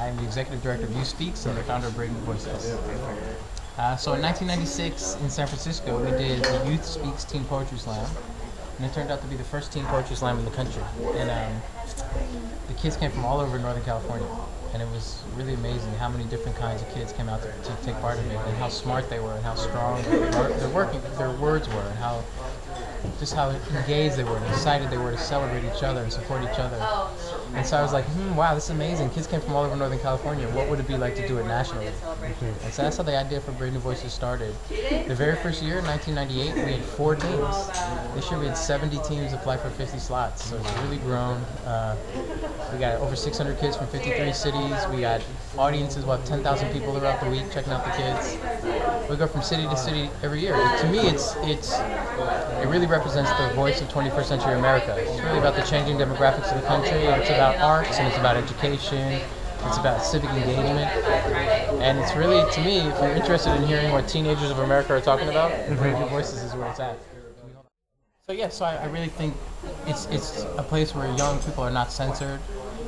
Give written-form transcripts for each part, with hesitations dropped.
I'm the executive director of You Speaks and the founder of Breaking Voices. So in 1996 in San Francisco, we did the Youth Speaks Teen Poetry Slam, and it turned out to be the first teen poetry slam in the country. And the kids came from all over Northern California, and it was really amazing how many different kinds of kids came out to take part in it, and how smart they were, and how strong their words were, and how engaged they were, and excited they were to celebrate each other and support each other. And so I was like, wow, this is amazing. Kids came from all over Northern California. What would it be like to do it nationally? And so that's how the idea for Brave New Voices started. The very first year, 1998, we had 4 teams. This year we had 70 teams apply for 50 slots. So it's really grown. We got over 600 kids from 53 cities. We got audiences, we'll have 10,000 people throughout the week checking out the kids. We go from city to city every year. To me, it really represents the voice of 21st century America. It's really about the changing demographics of the country. It's about arts, and it's about education. It's about civic engagement. And it's really, to me, if you're interested in hearing what teenagers of America are talking about, Brave New Voices is where it's at. So yeah, so I really think it's a place where young people are not censored.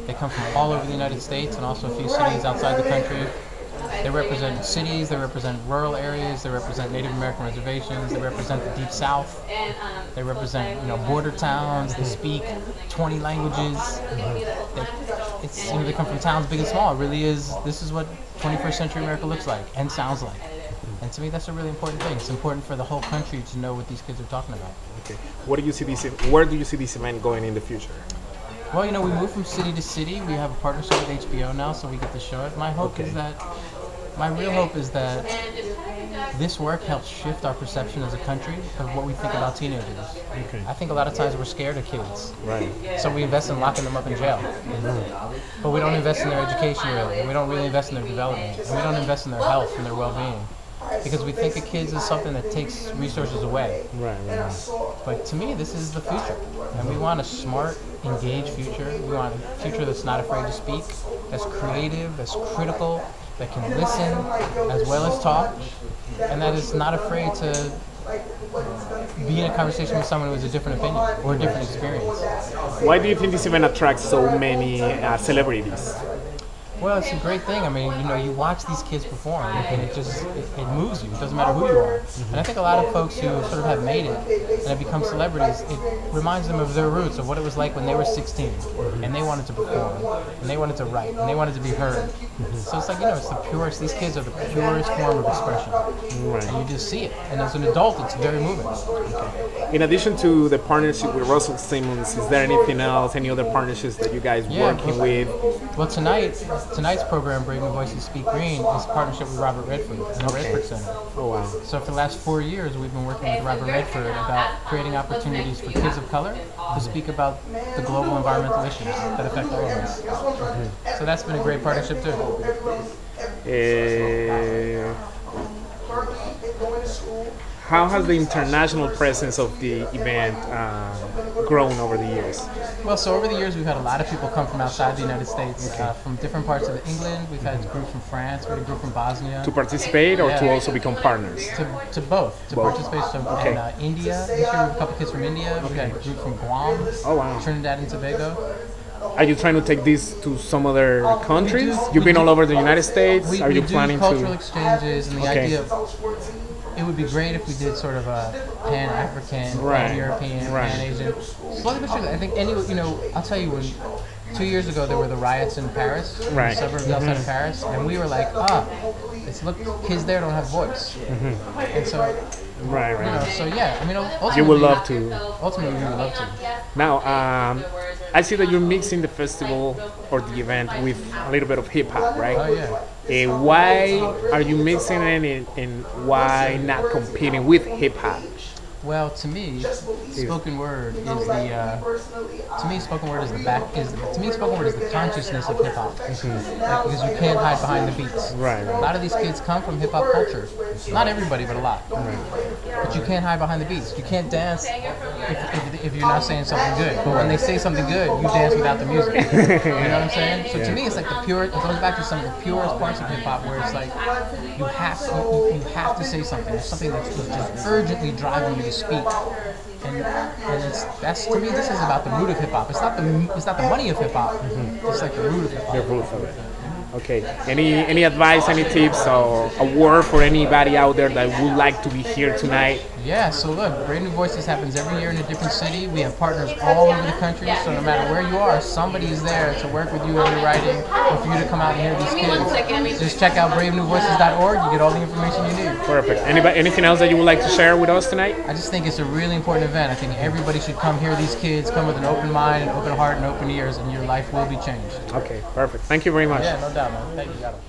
They come from all over the United States and also a few cities outside the country. They represent cities, they represent rural areas, they represent Native American reservations, they represent the Deep South, they represent border towns, they speak 20 languages. They come from towns big and small. It really is, this is what 21st century America looks like and sounds like. And to me, that's a really important thing. It's important for the whole country to know what these kids are talking about. Okay. Where do you see this event going in the future? Well, we move from city to city. We have a partnership with HBO now, so we get to show it. My real hope is that this work helps shift our perception as a country of what we think about teenagers. Okay. I think a lot of times we're scared of kids. Right. So we invest in locking them up in jail. But we don't invest in their education really. And we don't really invest in their development. And we don't invest in their health and their well-being. Because we think of kids as something that takes resources away. Right. But to me, this is the future. And we want a smart, engaged future. We want a future that's not afraid to speak, that's creative, that's critical, that can listen as well as talk, and that is not afraid to be in a conversation with someone who has a different opinion or a different experience. Why do you think this event attracts so many celebrities? Well, it's a great thing. I mean, you watch these kids perform, and it moves you. It doesn't matter who you are. And I think a lot of folks who sort of have made it and have become celebrities, it reminds them of their roots, of what it was like when they were 16, and they wanted to perform, and they wanted to write, and they wanted to be heard. So it's like, it's the purest. These kids are the purest form of expression, and you just see it. And as an adult, it's very moving. Okay. In addition to the partnership with Russell Simmons, is there anything else? Any other partnerships that you guys working with? Well, tonight's program, Brave New Voices Speak Green, is a partnership with Robert Redford and the Redford Center. Oh, wow. So for the last 4 years, we've been working with Robert Redford about creating opportunities for kids of color to speak about the global environmental issues that affect all of us. So that's been a great partnership too. How has the international presence of the event grown over the years? Well, so over the years, we've had a lot of people come from outside the United States, from different parts of England. We've had a group from France, we had a group from Bosnia. To participate or to also become partners? To both. To participate. So in India, this year we have a couple kids from India. We had a group from Guam, Trinidad and Tobago. Are you trying to take this to some other countries? You've been all over the United States. Are you planning to? We do cultural exchanges, and the idea of it would be great if we did sort of a Pan-African, Pan-European, Pan-Asian. Slowly but surely, I think I'll tell you, when 2 years ago there were the riots in Paris, in the suburbs outside of Paris, and we were like, look, kids there don't have voice, and so. So yeah, I mean, ultimately, you would love to. Ultimately, we would love to. Now, I see that you're mixing the festival or the event with a little bit of hip hop, right? Oh yeah. Why are you mixing it, and why not competing with hip hop? Well, to me, spoken word is spoken word is the consciousness of hip hop. Because you can't hide behind the beats. Right. A lot of these kids come from hip hop culture. Not everybody, but a lot. But you can't hide behind the beats. You can't dance if you're not saying something good. But when they say something good, you dance without the music. You know what I'm saying? So to me, it's like it goes back to some of the purest parts of hip hop, where it's like you have to say something. There's something that's just urgently driving you to speak. And that's to me, this is about the root of hip hop. It's not the money of hip hop. It's like the root of hip hop. The root of it. Okay. Any advice, any tips, or a word for anybody out there that would like to be here tonight? Yeah, so look, Brave New Voices happens every year in a different city. We have partners all over the country, so no matter where you are, somebody is there to work with you on your writing or for you to come out and hear these kids. Just check out bravenewvoices.org. You get all the information you need. Perfect. Anything else that you would like to share with us tonight? I just think it's a really important event. I think everybody should come hear these kids, come with an open mind, an open heart, and open ears, and your life will be changed. Okay, perfect. Thank you very much. Yeah, no doubt, man. Thank you. Got it.